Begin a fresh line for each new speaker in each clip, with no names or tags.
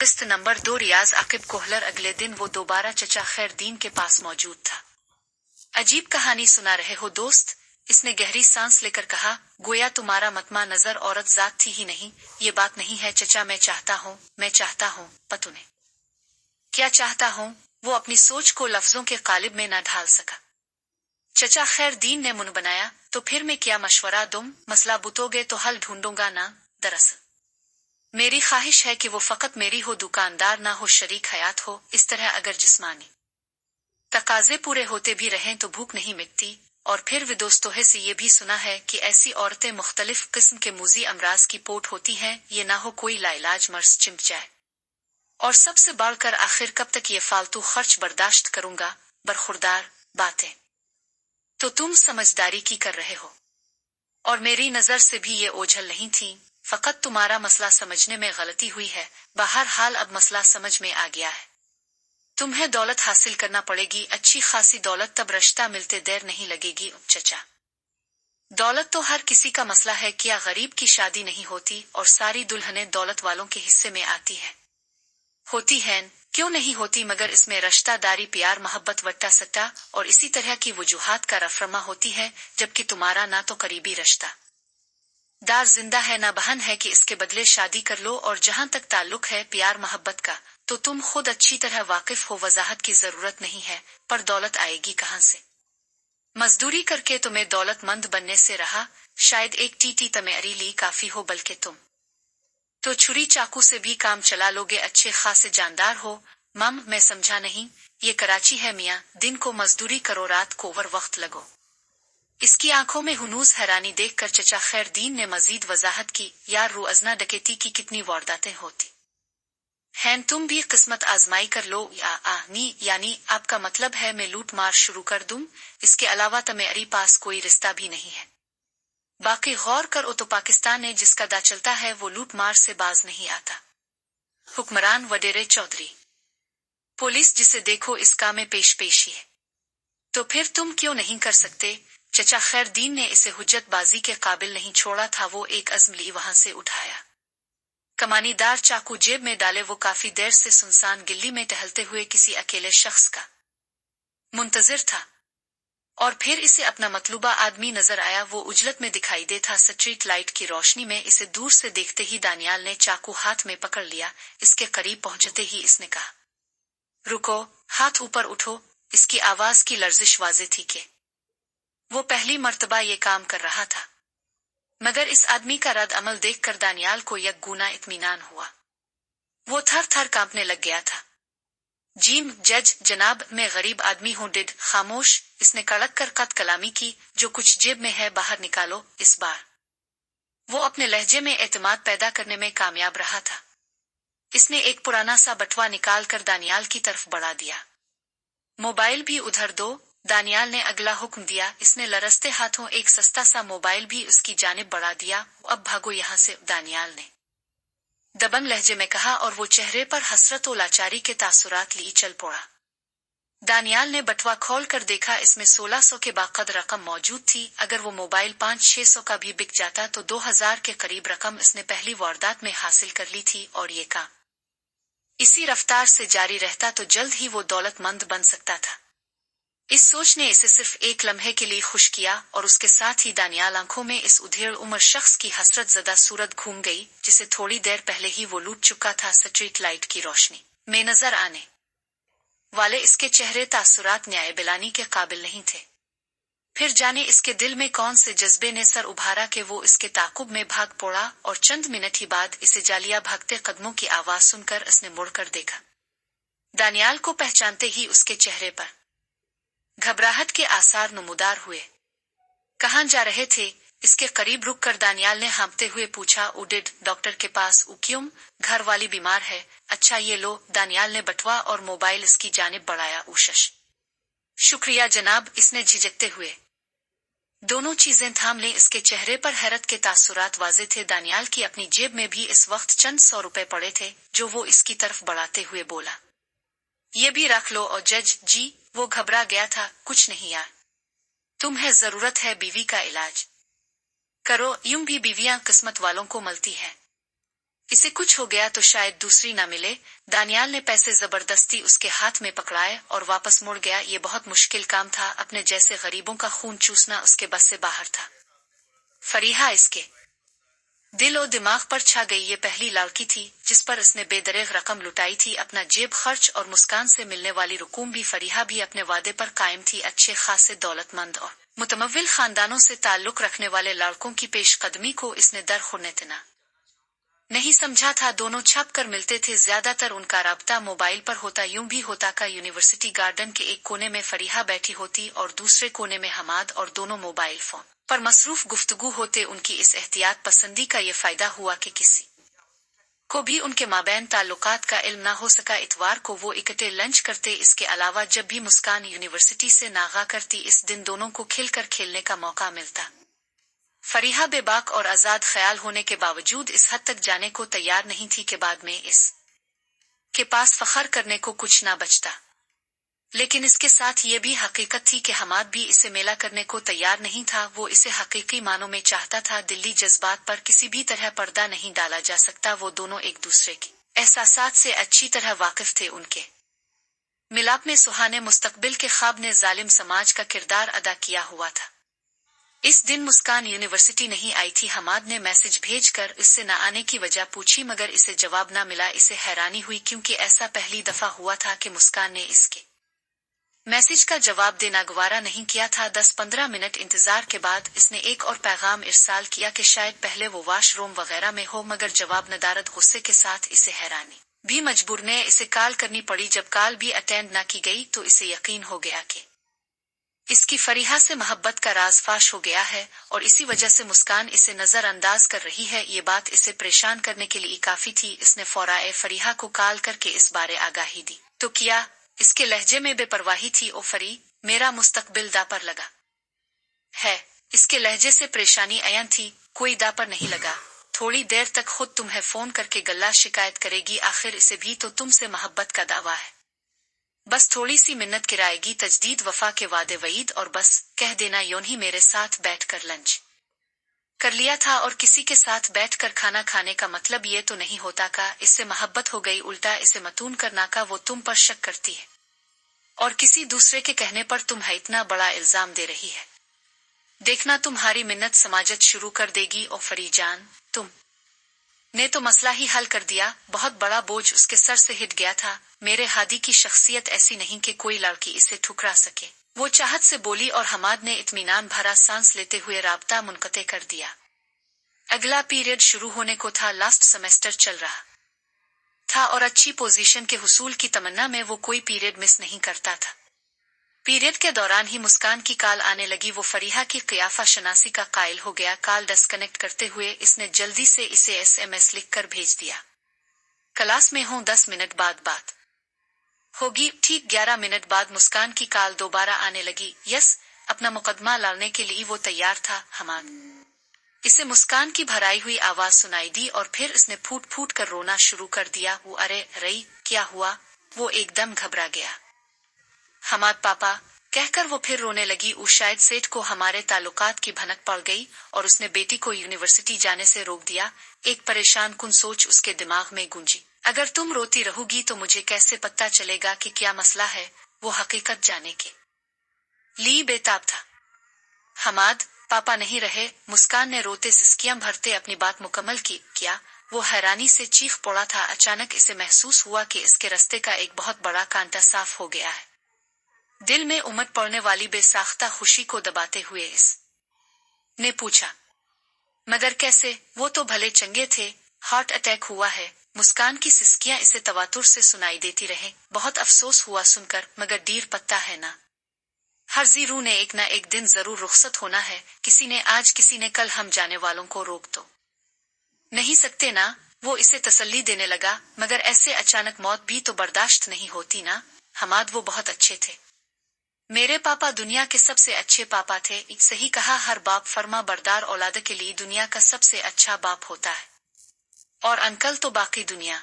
किस्त नंबर 2 रियाज आकिब कोहलर। अगले दिन वो दोबारा चचा खैरदीन के पास मौजूद था। अजीब कहानी सुना रहे हो दोस्त? इसने गहरी सांस लेकर कहा, गोया तुम्हारा मतमा नजर औरत जात थी ही नहीं। ये बात नहीं है चचा, मैं चाहता हूँ पतुने। क्या चाहता हूँ? वो अपनी सोच को लफ्जों के कालिब में न ढाल सका। चचा खैरदीन ने मुंह बनाया, तो फिर मैं क्या मशवरा दूं? मसला बुतोगे तो हल ढूंढूंगा ना। दरअसल मेरी ख्वाहिश है कि वो फकत मेरी हो, दुकानदार ना हो, शरीक हयात हो। इस तरह अगर जिस्मानी तकाजे पूरे होते भी रहें तो भूख नहीं मिटती। और फिर विदोस्तोहे से ये भी सुना है कि ऐसी औरतें मुख्तलिफ किस्म के मूजी अमराज की पोट होती हैं, ये ना हो कोई लाइलाज मर्ज चिंप जाए। और सबसे बढ़कर आखिर कब तक ये फालतू खर्च बर्दाश्त करूंगा? बरखुरदार बातें तो तुम समझदारी की कर रहे हो, और मेरी नजर से भी ये ओझल नहीं थी। फकत तुम्हारा मसला समझने में गलती हुई है। बहरहाल अब मसला समझ में आ गया है। तुम्हें दौलत हासिल करना पड़ेगी, अच्छी खासी दौलत, तब रिश्ता मिलते देर नहीं लगेगी। चचा, दौलत तो हर किसी का मसला है, क्या गरीब की शादी नहीं होती? और सारी दुल्हनें दौलत वालों के हिस्से में आती है। होती हैं, क्यों नहीं होती, मगर इसमें रिश्तेदारी, प्यार, मोहब्बत, वट्टा सट्टा और इसी तरह की वजूहात का रफरमा होती है। जबकि तुम्हारा ना तो करीबी रिश्ता दार जिंदा है, ना बहन है कि इसके बदले शादी कर लो। और जहां तक ताल्लुक है प्यार मोहब्बत का, तो तुम खुद अच्छी तरह वाकिफ हो, वजाहत की जरूरत नहीं है। पर दौलत आएगी कहां से? मजदूरी करके तुम्हें दौलतमंद बनने से रहा शायद एक टीटी तमेरी ली काफी हो, बल्कि तुम तो छुरी चाकू से भी काम चला लोगे, अच्छे खासे जानदार हो। मैं समझा नहीं, ये कराची है मियाँ, दिन को मजदूरी करो, रात को ओवर वक्त लगो। इसकी आंखों में हुनूस हैरानी देखकर चचा खैरदीन ने मजीद वजाहत की, यार रोअजना डकैती की कितनी वारदातें होती हैं, तुम भी किस्मत आजमाई कर लो। यानी आपका मतलब है मैं लूट मार शुरू कर दूं? इसके अलावा तुम्हारे पास कोई रिश्ता भी नहीं है? बाकी गौर करो तो पाकिस्तान ने जिसका दा चलता है वो लूट मार से बाज नहीं आता। हुक्मरान वडेरे चौधरी, पुलिस जिसे देखो इसका में पेशी है। तो फिर तुम क्यों नहीं कर सकते? चचा खैरदीन ने इसे हुज्जतबाजी के काबिल नहीं छोड़ा था। वो एक अज़्म ली, वहां से उठाया कमानीदार चाकू जेब में डाले। वो काफी देर से सुनसान गिल्ली में टहलते हुए किसी अकेले शख्स का मुंतजिर था, और फिर इसे अपना मतलूबा आदमी नजर आया। वो उजलत में दिखाई दे था, स्ट्रीट लाइट की रोशनी में। इसे दूर से देखते ही दानियाल ने चाकू हाथ में पकड़ लिया। इसके करीब पहुंचते ही इसने कहा, रुको, हाथ ऊपर उठो। इसकी आवाज की लर्जिश वाज़े थी कि वो पहली मर्तबा ये काम कर रहा था। मगर इस आदमी का रद्द अमल देखकर दानियाल को यक गुना इत्मीनान हुआ। वो थर थर कांपने लग गया था। जीम जज जनाब, मैं गरीब आदमी हूँ। डिड खामोश, इसने कड़क कर कत कलामी की। जो कुछ जेब में है बाहर निकालो। इस बार वो अपने लहजे में एतमाद पैदा करने में कामयाब रहा था। इसने एक पुराना सा बटवा निकाल कर दानियाल की तरफ बढ़ा दिया। मोबाइल भी उधर दो, दानियाल ने अगला हुक्म दिया। इसने लरसते हाथों एक सस्ता सा मोबाइल भी उसकी जानिब बढ़ा दिया। अब भागो यहां से, दानियाल ने दबंग लहजे में कहा, और वो चेहरे पर हसरत और लाचारी के तासुरात लिए चल पड़ा। दानियाल ने बटवा खोल कर देखा, इसमें 1600 के बाकद रकम मौजूद थी। अगर वो मोबाइल 500-600 का भी बिक जाता तो 2000 के करीब रकम इसने पहली वारदात में हासिल कर ली थी। और ये काम इसी रफ्तार से जारी रहता तो जल्द ही वो दौलतमंद बन सकता था। इस सोच ने इसे सिर्फ एक लम्हे के लिए खुश किया, और उसके साथ ही दानियाल आंखों में इस उधेड़ उम्र शख्स की हसरत ज़दा सूरत घूम गई, जिसे थोड़ी देर पहले ही वो लूट चुका था। स्ट्रीट लाइट की रोशनी में नजर आने वाले इसके चेहरे तासुरात न्याय बिलानी के काबिल नहीं थे। फिर जाने इसके दिल में कौन से जज्बे ने सर उभारा कि वो इसके ताकुब में भाग पड़ा। और चंद मिनट ही बाद इसे जालिया भागते कदमों की आवाज सुनकर इसने मुड़कर देखा। दानियाल को पहचानते ही उसके चेहरे पर घबराहट के आसार नुमुदार हुए। कहाँ जा रहे थे? इसके करीब रुक कर दानियाल ने हाँफते हुए पूछा। उडिड डॉक्टर के पास। क्यों? घर वाली बीमार है। अच्छा ये लो। दानियाल ने बटवा और मोबाइल इसकी जानिब बढ़ाया। उशश, शुक्रिया जनाब, इसने झिझकते हुए दोनों चीजें थाम ले। इसके चेहरे पर हैरत के तासुरात वाजे थे। दानियाल की अपनी जेब में भी इस वक्त चंद 100 रुपए पड़े थे, जो वो इसकी तरफ बढ़ाते हुए बोला, ये भी रख लो। और जज जी, वो घबरा गया था। कुछ नहीं यार, तुम्हें जरूरत है बीवी का इलाज करो। यूं भी बीवियां किस्मत वालों को मलती है। इसे कुछ हो गया तो शायद दूसरी ना मिले। दानियाल ने पैसे जबरदस्ती उसके हाथ में पकड़ाए और वापस मुड़ गया। ये बहुत मुश्किल काम था। अपने जैसे गरीबों का खून चूसना उसके बस से बाहर था। फरीहा इसके दिल और दिमाग पर छा गई। ये पहली लड़की थी जिस पर इसने बेदरेग रकम लुटाई थी। अपना जेब खर्च और मुस्कान से मिलने वाली रकूम भी। फरीहा भी अपने वादे पर कायम थी। अच्छे खासे दौलतमंद और मुतमव्विल खानदानों से ताल्लुक रखने वाले लड़कों की पेशकदमी को इसने दरखुरनेतना नहीं समझा था। दोनों छप कर मिलते थे। ज्यादातर उनका राब्ता मोबाइल पर होता। यूं भी होता का यूनिवर्सिटी गार्डन के एक कोने में फरीहा बैठी होती और दूसरे कोने में हमाद, और दोनों मोबाइल फोन पर मसरूफ गुफ्तगू होते। उनकी इस एहतियात पसंदी का ये फायदा हुआ कि किसी को भी उनके माबैन ताल्लुकात का इल्म ना हो सका। इतवार को वो इकट्ठे लंच करते। इसके अलावा जब भी मुस्कान यूनिवर्सिटी से नागा करती, इस दिन दोनों को खिलकर खेलने का मौका मिलता। फरीहा बेबाक और आजाद ख्याल होने के बावजूद इस हद तक जाने को तैयार नहीं थी कि बाद में इस के पास फखर करने को कुछ ना बचता। लेकिन इसके साथ ये भी हकीकत थी कि हमाद भी इसे मेला करने को तैयार नहीं था। वो इसे हकीकी मानों में चाहता था। दिल्ली जज्बात पर किसी भी तरह पर्दा नहीं डाला जा सकता। वो दोनों एक दूसरे के एहसासात से अच्छी तरह वाकिफ थे। उनके मिलाप में सुहाने मुस्तकबिल के ख्वाब ने जालिम समाज का किरदार अदा किया हुआ था। इस दिन मुस्कान यूनिवर्सिटी नहीं आई थी। हमाद ने मैसेज भेजकर इससे न आने की वजह पूछी, मगर इसे जवाब न मिला। इसे हैरानी हुई क्योंकि ऐसा पहली दफा हुआ था कि मुस्कान ने इसके मैसेज का जवाब देना गवारा नहीं किया था। 10-15 मिनट इंतजार के बाद इसने एक और पैगाम इरसाल किया कि शायद पहले वो वॉशरूम वगैरह में हो, मगर जवाब नदारद गुस्से के साथ इसे हैरानी भी मजबूर ने इसे कॉल करनी पड़ी। जब कॉल भी अटेंड न की गई तो इसे यकीन हो गया कि इसकी फरीहा से मोहब्बत का राज फाश हो गया है और इसी वजह से मुस्कान इसे नजरअंदाज कर रही है। ये बात इसे परेशान करने के लिए काफी थी। इसने फौराए फरीहा को कॉल करके इस बारे आगाही दी तो किया। इसके लहजे में बेपरवाही थी। ओ फरी, मेरा मुस्तकबिल दा पर लगा है। इसके लहजे से परेशानी अयन थी। कोई दा पर नहीं लगा। थोड़ी देर तक खुद तुम्हें फोन करके गल्ला शिकायत करेगी। आखिर इसे भी तो तुमसे मोहब्बत का दावा है। बस थोड़ी सी मिन्नत किराएगी, तजदीद वफा के वादे वईद, और बस कह देना यूं ही मेरे साथ बैठकर लंच कर लिया था। और किसी के साथ बैठकर खाना खाने का मतलब ये तो नहीं होता का इससे मोहब्बत हो गई। उल्टा इसे मतून करना का वो तुम पर शक करती है और किसी दूसरे के कहने पर तुम्हें इतना बड़ा इल्जाम दे रही है। देखना तुम्हारी मिन्नत समाजत शुरू कर देगी। ओ फरी जान, तुम ने तो मसला ही हल कर दिया। बहुत बड़ा बोझ उसके सर से हिट गया था। मेरे हादी की शख्सियत ऐसी नहीं कि कोई लड़की इसे ठुकरा सके, वो चाहत से बोली। और हमाद ने इत्मीनान भरा सांस लेते हुए राब्ता मुनक़ते कर दिया। अगला पीरियड शुरू होने को था। लास्ट सेमेस्टर चल रहा था और अच्छी पोजीशन के हुसूल की तमन्ना में वो कोई पीरियड मिस नहीं करता था। पीरियड के दौरान ही मुस्कान की कॉल आने लगी। वो फरीहा की क़ियाफ़ा शनासी का कायल हो गया। कॉल डिस्कनेक्ट करते हुए इसने जल्दी से इसे SMS लिखकर भेज दिया, क्लास में हूँ, 10 मिनट बाद बात होगी। ठीक 11 मिनट बाद मुस्कान की कॉल दोबारा आने लगी। यस, अपना मुकदमा लड़ने के लिए वो तैयार था। हमाद इसे मुस्कान की भराई हुई आवाज सुनाई दी और फिर इसने फूट फूट कर रोना शुरू कर दिया। वो अरे रई, क्या हुआ? वो एकदम घबरा गया। हमाद पापा कहकर वो फिर रोने लगी। शायद सेठ को हमारे ताल्लुकात की भनक पड़ गई और उसने बेटी को यूनिवर्सिटी जाने से रोक दिया। एक परेशान कुन सोच उसके दिमाग में गूंजी। अगर तुम रोती रहोगी तो मुझे कैसे पता चलेगा कि क्या मसला है? वो हकीकत जाने के लिए बेताब था। हमाद पापा नहीं रहे। मुस्कान ने रोते सिसकियां भरते अपनी बात मुकम्मल की। क्या? वो हैरानी से चीख पड़ा था। अचानक इसे महसूस हुआ कि इसके रास्ते का एक बहुत बड़ा कांटा साफ हो गया है। दिल में उमड़ पड़ने वाली बेसाख्ता खुशी को दबाते हुए इस ने पूछा, मगर कैसे? वो तो भले चंगे थे। हार्ट अटैक हुआ है। मुस्कान की सिसकियां इसे तवातुर से सुनाई देती रहे। बहुत अफसोस हुआ सुनकर, मगर डीर पत्ता है ना। हर जीरू ने एक ना एक दिन जरूर रुखसत होना है। किसी ने आज, किसी ने कल। हम जाने वालों को रोक तो नहीं सकते ना। वो इसे तसल्ली देने लगा, मगर ऐसे अचानक मौत भी तो बर्दाश्त नहीं होती ना। हमाद वो बहुत अच्छे थे। मेरे पापा दुनिया के सबसे अच्छे पापा थे। सही कहा, हर बाप फर्मा बरदार औलाद के लिए दुनिया का सबसे अच्छा बाप होता है। और अंकल तो बाकी दुनिया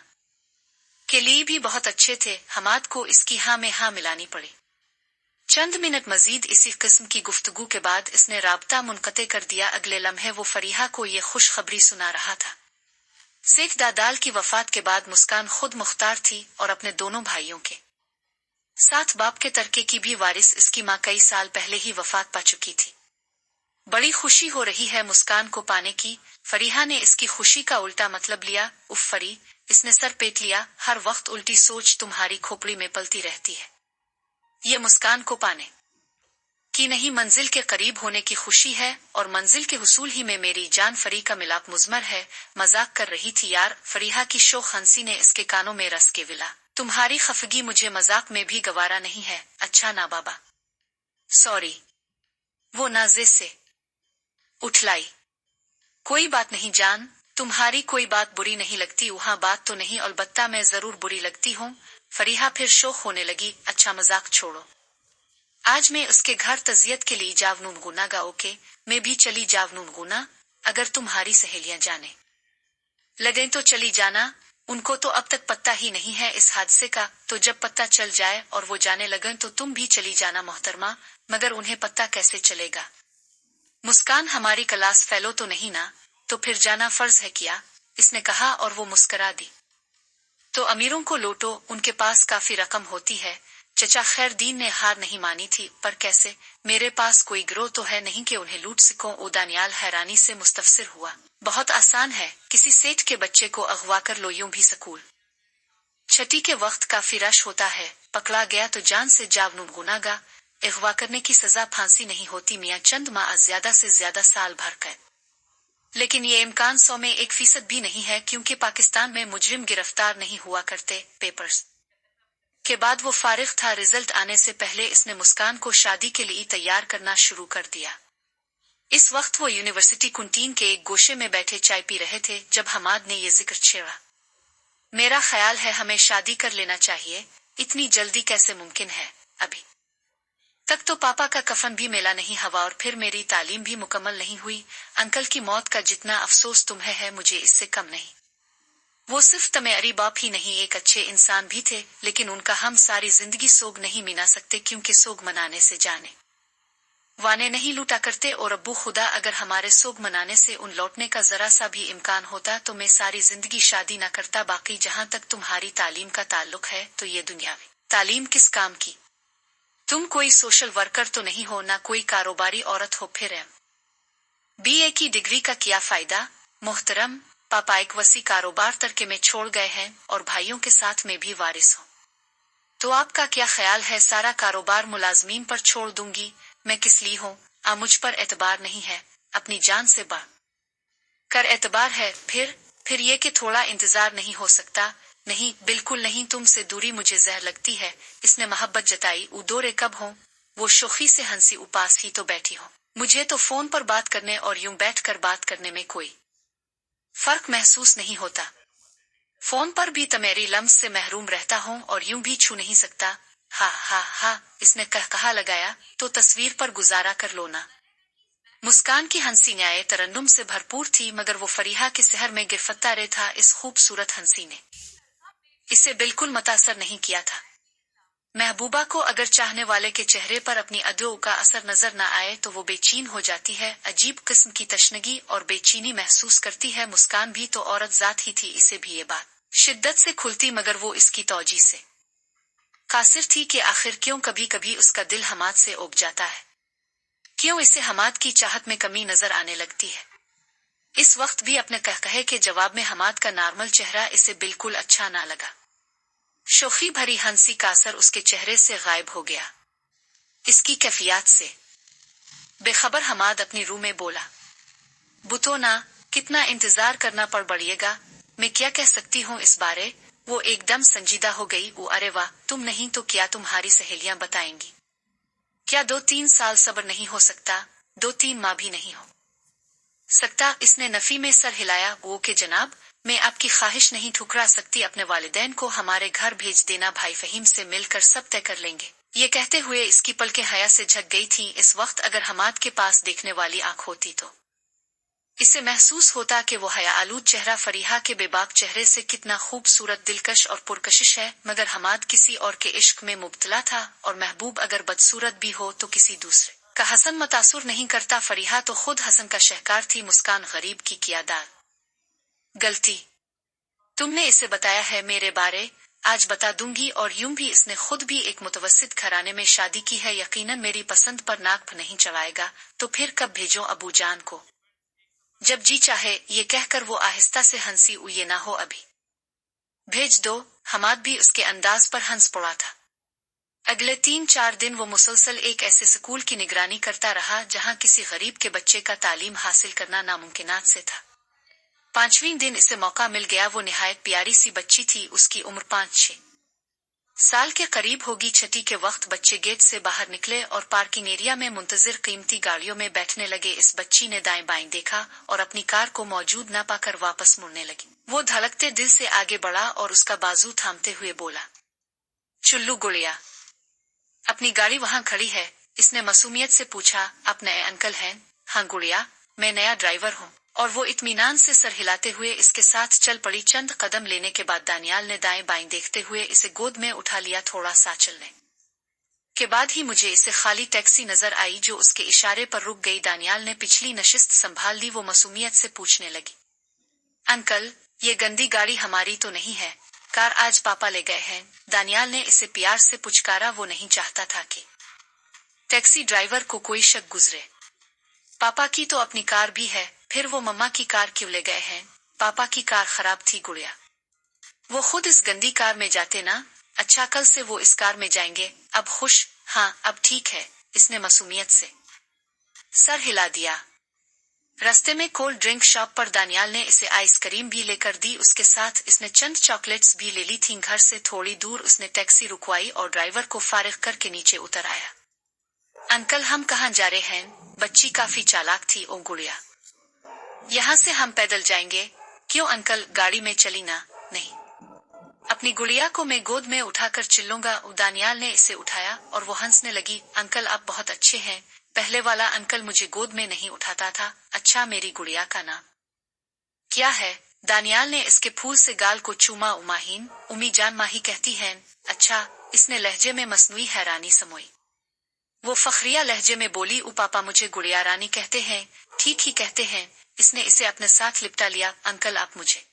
के लिए भी बहुत अच्छे थे। हमाद को इसकी हाँ में हाँ मिलानी पड़ी। चंद मिनट मजीद इसी किस्म की गुफ्तगू के बाद इसने राब्ता मुनक़ते कर दिया। अगले लम्हे वो फरीहा को ये खुशखबरी सुना रहा था। सेठ दादाल की वफात के बाद मुस्कान खुद मुख्तार थी और अपने दोनों भाइयों के साथ बाप के तरके की भी वारिस। इसकी माँ कई साल पहले ही वफात पा चुकी थी। बड़ी खुशी हो रही है मुस्कान को पाने की। फरीहा ने इसकी खुशी का उल्टा मतलब लिया। उफ फरी, इसने सर पेट लिया, हर वक्त उल्टी सोच तुम्हारी खोपड़ी में पलती रहती है। ये मुस्कान को पाने की नहीं, मंजिल के करीब होने की खुशी है, और मंजिल के हुसूल ही में मेरी जान फरी का मिलाप मुजमर है। मजाक कर रही थी यार। फरीहा की शोख हंसी ने इसके कानों में रस के विला। तुम्हारी खफगी मुझे मजाक में भी गवारा नहीं है। अच्छा ना बाबा, सॉरी। वो नाजे से उठलाई। कोई बात नहीं जान, तुम्हारी कोई बात बुरी नहीं लगती। वहां बात तो नहीं, अलबत्ता मैं जरूर बुरी लगती हूँ। फरीहा फिर शोख होने लगी। अच्छा मजाक छोड़ो, आज मैं उसके घर तजियत के लिए जावनून गुना गा। ओके, मैं भी चली जावनून गुना। अगर तुम्हारी सहेलियां जाने लगे तो चली जाना। उनको तो अब तक पता ही नहीं है इस हादसे का, तो जब पता चल जाए और वो जाने लगन तो तुम भी चली जाना मोहतरमा। मगर उन्हें पता कैसे चलेगा? मुस्कान हमारी क्लास फेलो तो नहीं ना? तो फिर जाना फर्ज है क्या? इसने कहा और वो मुस्करा दी। तो अमीरों को लूटो, उनके पास काफी रकम होती है। चचा खैरदीन ने हार नहीं मानी थी। पर कैसे? मेरे पास कोई गिरोह तो है नहीं कि उन्हें लूट सकूं। उदानियाल हैरानी से मुस्तफसिर हुआ। बहुत आसान है, किसी सेठ के बच्चे को अगवा कर लो। यूं भी स्कूल छठी के वक्त काफी रश होता है। पकड़ा गया तो जान से जावनून गुनागा। अगवा करने की सजा फांसी नहीं होती मियाँ, चंद माह ज्यादा से ज्यादा साल भर कैद। लेकिन ये इम्कान 100 में 1% भी नहीं है, क्योंकि पाकिस्तान में मुजरिम गिरफ्तार नहीं हुआ करते। पेपर्स के बाद वो फारिग था। रिजल्ट आने से पहले इसने मुस्कान को शादी के लिए तैयार करना शुरू कर दिया। इस वक्त वो यूनिवर्सिटी कुंटीन के एक गोशे में बैठे चाय पी रहे थे जब हमाद ने ये जिक्र छेड़ा। मेरा ख्याल है हमें शादी कर लेना चाहिए। इतनी जल्दी कैसे मुमकिन है? अभी तक तो पापा का कफन भी मेला नहीं हवा, और फिर मेरी तालीम भी मुकम्मल नहीं हुई। अंकल की मौत का जितना अफसोस तुम्हें है, मुझे इससे कम नहीं। वो सिर्फ तुम्हारी बाप ही नहीं, एक अच्छे इंसान भी थे, लेकिन उनका हम सारी जिंदगी सोग नहीं मिना सकते, क्योंकि सोग मनाने से जाने वाने नहीं लूटा करते। और अब्बू खुदा, अगर हमारे सोग मनाने से उन लौटने का जरा सा भी इम्कान होता तो मैं सारी जिंदगी शादी न करता। बाकी जहां तक तुम्हारी तालीम का ताल्लुक है, तो ये दुनियावी तालीम किस काम की? तुम कोई सोशल वर्कर तो नहीं हो, ना कोई कारोबारी औरत हो। फिर BA की डिग्री का क्या फायदा? मोहतरम पापा एक वसी कारोबार तरके में छोड़ गए हैं, और भाइयों के साथ में भी वारिस हूँ। तो आपका क्या ख्याल है? सारा कारोबार मुलाजमीन पर छोड़ दूंगी? मैं किस लिए हूँ? मुझ पर एतबार नहीं है, अपनी जान से बढ़ कर एतबार है। फिर ये कि थोड़ा इंतजार नहीं हो सकता? नहीं, बिल्कुल नहीं। तुमसे दूरी मुझे जहर लगती है। इसने मोहब्बत जताई। उदोरे कब हो? वो शोखी से हंसी। उपास ही तो बैठी हो। मुझे तो फोन पर बात करने और यूं बैठकर बात करने में कोई फर्क महसूस नहीं होता। फोन पर भी तुम्हारी लम्स से महरूम रहता हूँ, और यूं भी छू नहीं सकता। हा हा हा, इसने कहा लगाया। तो तस्वीर पर गुजारा कर लो ना। मुस्कान की हंसी न्याय तरन्नुम से भरपूर थी, मगर वो फरीहा के सहर में गिरफ्तार था। इस खूबसूरत हंसी ने इसे बिल्कुल मुतासर नहीं किया था। महबूबा को अगर चाहने वाले के चेहरे पर अपनी अदों का असर नजर न आए तो वो बेचैन हो जाती है। अजीब किस्म की तशनगी और बेचैनी महसूस करती है। मुस्कान भी तो औरत जात ही थी, इसे भी ये बात शिद्दत से खुलती, मगर वो इसकी तौजी से कासिर थी कि आखिर क्यों कभी कभी उसका दिल हमाद से उब जाता है। क्यों इसे हमाद की चाहत में कमी नजर आने लगती है। इस वक्त भी अपने कहकहे के जवाब में हमाद का नॉर्मल चेहरा इसे बिल्कुल अच्छा ना लगा। शोखी भरी हंसी का असर उसके चेहरे से गायब हो गया। इसकी कैफियत से बेखबर हमाद अपनी रूह में बोला, बुतो ना, कितना इंतजार करना पड़ बढ़िएगा। मैं क्या कह सकती हूँ इस बारे? वो एकदम संजीदा हो गई। वो अरे वाह, तुम नहीं तो क्या तुम्हारी सहेलियां बताएंगी? क्या 2-3 साल सब्र नहीं हो सकता? 2-3 माह भी नहीं हो सकता? इसने नफी में सर हिलाया। वो के जनाब, मैं आपकी ख्वाहिश नहीं ठुकरा सकती। अपने वालिदैन को हमारे घर भेज देना, भाई फहीम से मिलकर सब तय कर लेंगे। ये कहते हुए इसकी पलकें हया से झक गई थीं। इस वक्त अगर हमाद के पास देखने वाली आंख होती तो इसे महसूस होता कि वो हया आलूद चेहरा फरीहा के बेबाक चेहरे से कितना खूबसूरत, दिलकश और पुरकशिश है। मगर हमाद किसी और के इश्क में मुब्तला था, और महबूब अगर बदसूरत भी हो तो किसी दूसरे का हसन मुतासुर नहीं करता। फरीहा तो खुद हसन का शहकार थी। मुस्कान गरीब की किया दार गलती तुमने इसे बताया है मेरे बारे? आज बता दूंगी। और यूं भी इसने खुद भी एक मुतवस्सित घराने में शादी की है, यकीनन मेरी पसंद पर नाक नहीं चढ़ाएगा। तो फिर कब भेजो अबू जान को? जब जी चाहे, ये कहकर वो आहिस्ता से हंसी। ये ना हो अभी भेज दो। हमाद भी उसके अंदाज पर हंस पड़ा था। अगले 3-4 दिन वो मुसलसल एक ऐसे स्कूल की निगरानी करता रहा जहां किसी गरीब के बच्चे का तालीम हासिल करना नामुमकिनात से था। 5वें दिन इसे मौका मिल गया। वो निहायत प्यारी सी बच्ची थी, उसकी उम्र 5-6 साल के करीब होगी। छठी के वक्त बच्चे गेट से बाहर निकले और पार्किंग एरिया में मुंतजिर कीमती गाड़ियों में बैठने लगे। इस बच्ची ने दाएं बाएं देखा और अपनी कार को मौजूद न पाकर वापस मुड़ने लगी। वो धड़कते दिल से आगे बढ़ा और उसका बाजू थामते हुए बोला, चुल्लू गुड़िया, अपनी गाड़ी वहां खड़ी है। इसने मासूमियत से पूछा, आप नए अंकल हैं? हाँ गुड़िया, मैं नया ड्राइवर हूँ। और वो इत्मीनान से सर हिलाते हुए इसके साथ चल पड़ी। चंद कदम लेने के बाद दानियाल ने दाएं बाएं देखते हुए इसे गोद में उठा लिया। थोड़ा सा चलने के बाद ही मुझे इसे खाली टैक्सी नजर आई जो उसके इशारे पर रुक गई। दानियाल ने पिछली नशिस्त संभाल ली। वो मासूमियत से पूछने लगी, अंकल, ये गंदी गाड़ी हमारी तो नहीं है? कार आज पापा ले गए हैं। दानियाल ने इसे प्यार से पुचकारा। वो नहीं चाहता था कि टैक्सी ड्राइवर को कोई शक गुजरे। पापा की तो अपनी कार भी है, फिर वो मम्मा की कार क्यों ले गए हैं? पापा की कार खराब थी गुड़िया, वो खुद इस गंदी कार में जाते ना। अच्छा, कल से वो इस कार में जाएंगे। अब खुश? हाँ अब ठीक है। इसने मासूमियत से सर हिला दिया। रास्ते में कोल्ड ड्रिंक शॉप पर दानियाल ने इसे आइसक्रीम भी लेकर दी। उसके साथ इसने चंद चॉकलेट्स भी ले ली थीं। घर से थोड़ी दूर उसने टैक्सी रुकवाई और ड्राइवर को फारिग करके नीचे उतर आया। अंकल, हम कहाँ जा रहे हैं? बच्ची काफी चालाक थी। ओ गुड़िया, यहाँ से हम पैदल जाएंगे। क्यों अंकल, गाड़ी में चली ना? नहीं, अपनी गुड़िया को मैं गोद में उठाकर चिल्लूंगा। दानियाल ने इसे उठाया और वो हंसने लगी। अंकल, आप बहुत अच्छे हैं। पहले वाला अंकल मुझे गोद में नहीं उठाता था। अच्छा, मेरी गुड़िया का नाम क्या है? दानियाल ने इसके फूल से गाल को चूमा। उमाहीन, उम्मी जान माही कहती हैं। अच्छा, इसने लहजे में मसनूई हैरानी समोई। वो फखरिया लहजे में बोली, पापा मुझे गुड़िया रानी कहते हैं। ठीक ही कहते हैं। इसने इसे अपने साथ लिपटा लिया। अंकल, आप मुझे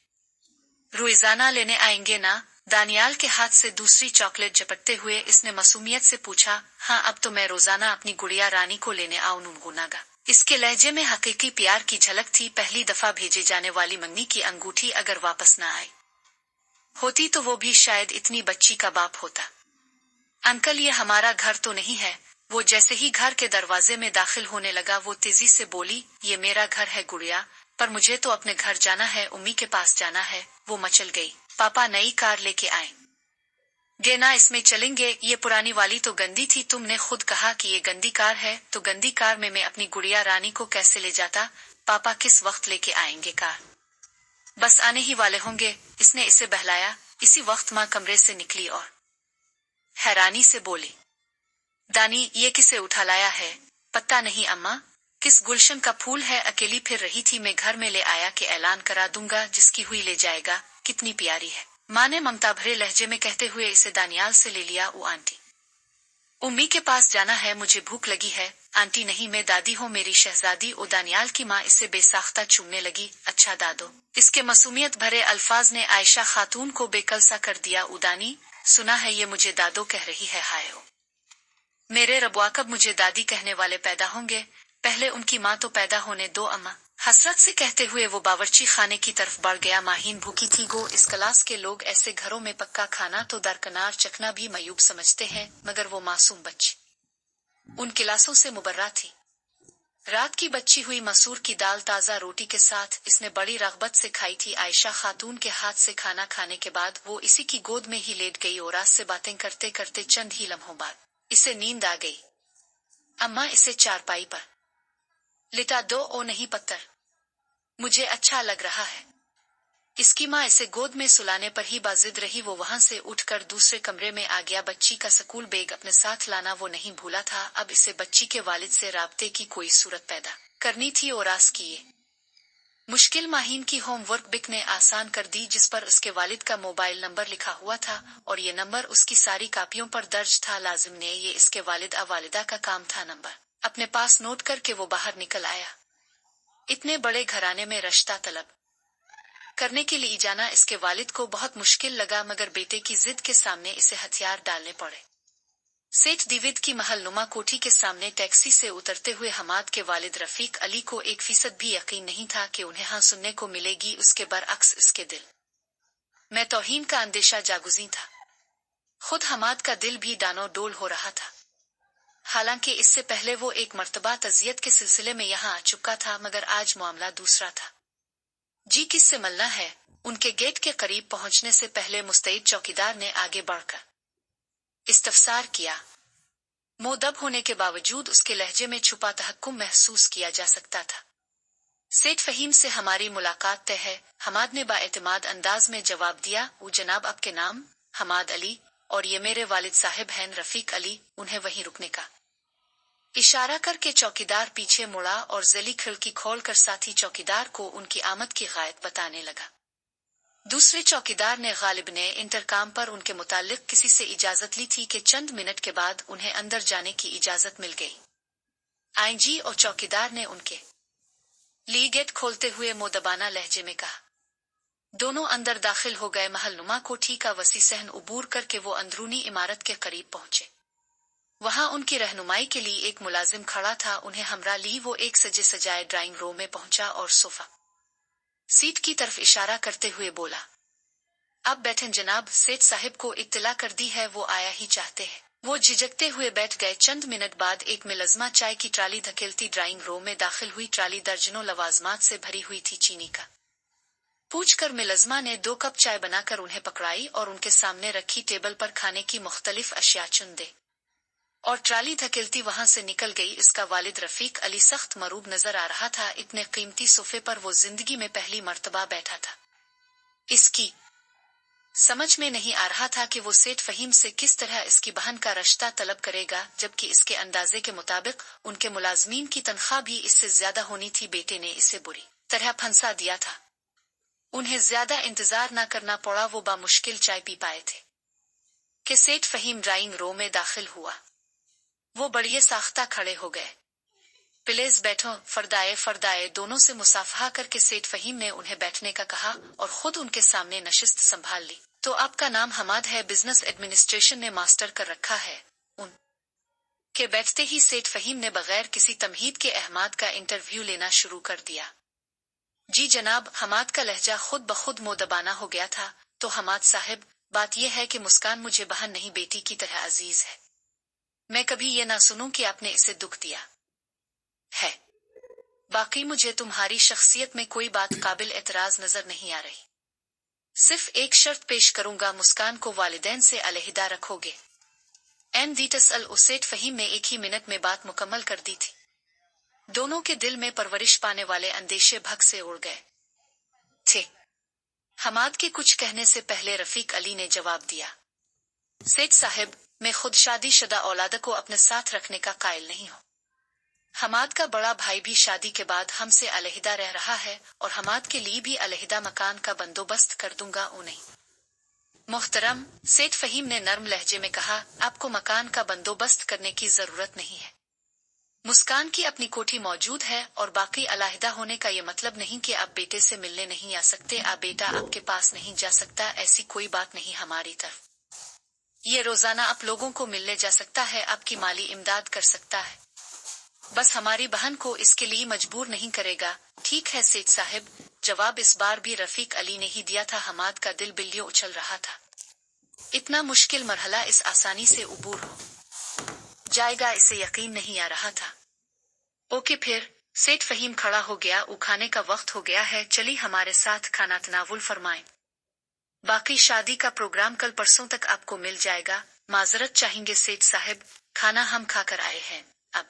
रोजाना लेने आएंगे ना? दानियाल के हाथ से दूसरी चॉकलेट झपटते हुए इसने मासूमियत से पूछा। हाँ, अब तो मैं रोजाना अपनी गुड़िया रानी को लेने आऊं गुनागा। इसके लहजे में हकीकी प्यार की झलक थी। पहली दफा भेजे जाने वाली मंगनी की अंगूठी अगर वापस न आई होती तो वो भी शायद इतनी बच्ची का बाप होता। अंकल, ये हमारा घर तो नहीं है? वो जैसे ही घर के दरवाजे में दाखिल होने लगा वो तेजी से बोली, ये मेरा घर है गुड़िया, पर मुझे तो अपने घर जाना है, उम्मी के पास जाना है। वो मचल गई। पापा नई कार लेके आए गे ना, इसमें चलेंगे। ये पुरानी वाली तो गंदी थी। तुमने खुद कहा कि ये गंदी कार है, तो गंदी कार में मैं अपनी गुड़िया रानी को कैसे ले जाता? पापा किस वक्त लेके आएंगे कार? बस आने ही वाले होंगे। इसने इसे बहलाया। इसी वक्त माँ कमरे से निकली और हैरानी से बोली, दानी, ये किसे उठा लाया है? पता नहीं अम्मा, किस गुलशन का फूल है। अकेली फिर रही थी, मैं घर में ले आया कि ऐलान करा दूंगा, जिसकी हुई ले जाएगा। कितनी प्यारी है। माँ ने ममता भरे लहजे में कहते हुए इसे दानियाल से ले लिया। ओ आंटी, उम्मी के पास जाना है, मुझे भूख लगी है। आंटी नहीं, मैं दादी हूँ, मेरी शहजादी। ओ दानियाल की माँ इसे बेसाख्ता चूमने लगी। अच्छा दादो, इसके मासूमियत भरे अल्फाज ने आयशा खातून को बेकल सा कर दिया। उदानी, सुना है ये मुझे दादो कह रही है? हाय ओ मेरे रब्वा, कब मुझे दादी कहने वाले पैदा होंगे? पहले उनकी माँ तो पैदा होने दो अम्मा। हसरत से कहते हुए वो बावर्ची खाने की तरफ बढ़ गया। माहीन भूखी थी गो। इस क्लास के लोग ऐसे घरों में पक्का खाना तो दरकनार चखना भी मयूब समझते हैं, मगर वो मासूम बच्ची उन गिलासों से मुबर्रा थी। रात की बची हुई मसूर की दाल ताजा रोटी के साथ इसने बड़ी रग़बत से खाई थी। आयशा खातून के हाथ से खाना खाने के बाद वो इसी की गोद में ही लेट गई और रात से बातें करते करते चंद ही लम्हों बाद इसे नींद आ गई। अम्मा, इसे चारपाई पर लिटा दो। ओ नहीं पत्थर, मुझे अच्छा लग रहा है। इसकी माँ इसे गोद में सुलाने पर ही बाजिद रही। वो वहां से उठकर दूसरे कमरे में आ गया। बच्ची का स्कूल बैग अपने साथ लाना वो नहीं भूला था। अब इसे बच्ची के वालिद से राब्ते की कोई सूरत पैदा करनी थी और आस किए मुश्किल माहीन की होमवर्क बिक ने आसान कर दी, जिस पर उसके वालिद का मोबाइल नंबर लिखा हुआ था और ये नंबर उसकी सारी कापियों पर दर्ज था। लाजिम ने ये इसके वालिद वालिदा का काम था। नंबर अपने पास नोट करके वो बाहर निकल आया। इतने बड़े घराने में रिश्ता तलब करने के लिए जाना इसके वालिद को बहुत मुश्किल लगा, मगर बेटे की जिद के सामने इसे हथियार डालने पड़े। सेठ दिविद की महलनुमा कोठी के सामने टैक्सी से उतरते हुए हमाद के वालिद रफीक अली को 1% भी यकीन नहीं था कि उन्हें हाँ सुनने को मिलेगी। उसके बरअक्स उसके दिल में तौहीन का अंदेशा जागुज़ी था। खुद हमाद का दिल भी डानो डोल हो रहा था। हालांकि इससे पहले वो एक मर्तबा तज़ियत के सिलसिले में यहाँ आ चुका था, मगर आज मामला दूसरा था। जी किससे मिलना है? उनके गेट के करीब पहुंचने से पहले मुस्तैद चौकीदार ने आगे बढ़कर इस्तफसार किया। मुअद्दब होने के बावजूद उसके लहजे में छुपा तहक्कुम महसूस किया जा सकता था। सेठ फहीम से हमारी मुलाकात तय है, हमाद ने बाएतिमाद अंदाज में जवाब दिया। वो जनाब आपके नाम? हमाद अली, और ये मेरे वालिद साहिब हैं रफीक अली। उन्हें वहीं रुकने का इशारा करके चौकीदार पीछे मुड़ा और जली खिड़की खोलकर साथी चौकीदार को उनकी आमद की गायत बताने लगा। दूसरे चौकीदार ने गालिब ने इंटरकाम पर उनके मुतालिक किसी से इजाजत ली थी कि चंद मिनट के बाद उन्हें अंदर जाने की इजाजत मिल गई। आईजी और चौकीदार ने उनके लिए गेट खोलते हुए मुदबाना लहजे में कहा। दोनों अंदर दाखिल हो गए। महलनुमा कोठी का वसी सहन उबूर करके वो अंदरूनी इमारत के करीब पहुंचे। वहां उनकी रहनुमाई के लिए एक मुलाजिम खड़ा था। उन्हें हमरा ली वो एक सजे सजाए ड्राइंग रूम में पहुंचा और सोफा सीट की तरफ इशारा करते हुए बोला, अब बैठें जनाब, सेठ साहिब को इत्तला कर दी है, वो आया ही चाहते हैं। वो झिझकते हुए बैठ गए। चंद मिनट बाद एक मुलज़मा चाय की ट्राली धकेलती ड्राइंग रूम में दाखिल हुई। ट्राली दर्जनों लवाजमात से भरी हुई थी। चीनी का पूछकर मुलज़मा ने 2 कप चाय बनाकर उन्हें पकड़ाई और उनके सामने रखी टेबल पर खाने की मुख्तलिफ अशिया चुन दे और ट्राली धकेलती वहां से निकल गई। इसका वालिद रफीक अली सख्त मरूब नजर आ रहा था। इतने कीमती सोफे पर वो जिंदगी में पहली मर्तबा बैठा था। इसकी समझ में नहीं आ रहा था कि वो सेठ फहीम से किस तरह इसकी बहन का रिश्ता तलब करेगा, जबकि इसके अंदाजे के मुताबिक उनके मुलाजमीन की तनख्वाह भी इससे ज्यादा होनी थी। बेटे ने इसे बुरी तरह फंसा दिया था। उन्हें ज्यादा इंतजार न करना पड़ा। वो बामुश्किल चाय पी पाए थे कि सेठ फहीम ड्राइंग रूम में दाखिल हुआ। वो बढ़िया साख्ता खड़े हो गए। प्लीज बैठो। फरदाए फरदाए दोनों से मुसाफहा करके सेठ फहीम ने उन्हें बैठने का कहा और खुद उनके सामने नशिस्त संभाल ली। तो आपका नाम हमाद है, बिजनेस एडमिनिस्ट्रेशन ने मास्टर कर रखा है। उन के बैठते ही सेठ फहीम ने बगैर किसी तमहीद के अहमद का इंटरव्यू लेना शुरू कर दिया। जी जनाब। हमाद का लहजा खुद बखुद मोदबाना हो गया था। तो हमाद साहब, बात यह है कि मुस्कान मुझे बहन नहीं बेटी की तरह अजीज है। मैं कभी ये ना सुनूं कि आपने इसे दुख दिया है। बाकी मुझे तुम्हारी शख्सियत में कोई बात काबिल एतराज नजर नहीं आ रही। सिर्फ एक शर्त पेश करूंगा, मुस्कान को वालिदैन से अलहदा रखोगे। एन दीटस अल उसेट फहीम ने एक ही मिनट में बात मुकम्मल कर दी थी। दोनों के दिल में परवरिश पाने वाले अंदेशे भग से उड़ गए थे। हमाद के कुछ कहने से पहले रफीक अली ने जवाब दिया, सेठ साहिब, मैं खुद शादीशुदा औलाद को अपने साथ रखने का कायल नहीं हूँ। हमाद का बड़ा भाई भी शादी के बाद हमसे अलहदा रह रहा है और हमाद के लिए भी अलहदा मकान का बंदोबस्त कर दूंगा। उन्हें मोहतरम, सेठ फहीम ने नर्म लहजे में कहा, आपको मकान का बंदोबस्त करने की जरूरत नहीं है। मुस्कान की अपनी कोठी मौजूद है और बाकी अलहदा होने का ये मतलब नहीं कि आप बेटे से मिलने नहीं आ सकते। आप बेटा आपके पास नहीं जा सकता, ऐसी कोई बात नहीं हमारी तरफ। ये रोजाना आप लोगों को मिलने जा सकता है, आपकी माली इमदाद कर सकता है, बस हमारी बहन को इसके लिए मजबूर नहीं करेगा। ठीक है सेठ साहिब। जवाब इस बार भी रफीक अली ने ही दिया था। हमाद का दिल बिल्लियों उछल रहा था। इतना मुश्किल मरहला इस आसानी से उबूर हो जाएगा, इसे यकीन नहीं आ रहा था। ओके फिर। सेठ फहीम खड़ा हो गया। उखाने का वक्त हो गया है, चली हमारे साथ खाना तनावुल फरमाएं। बाकी शादी का प्रोग्राम कल परसों तक आपको मिल जाएगा। माजरत चाहेंगे सेठ साहिब, खाना हम खाकर आए हैं, अब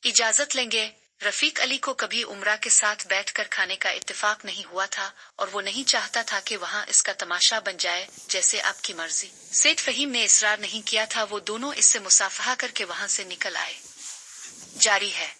इजाजत लेंगे। रफीक अली को कभी उमरा के साथ बैठकर खाने का इत्तेफाक नहीं हुआ था और वो नहीं चाहता था कि वहां इसका तमाशा बन जाए। जैसे आपकी मर्जी। सेठ फहीम ने इसरार नहीं किया था। वो दोनों इससे मुसाफहा करके वहां से निकल आए। जारी है।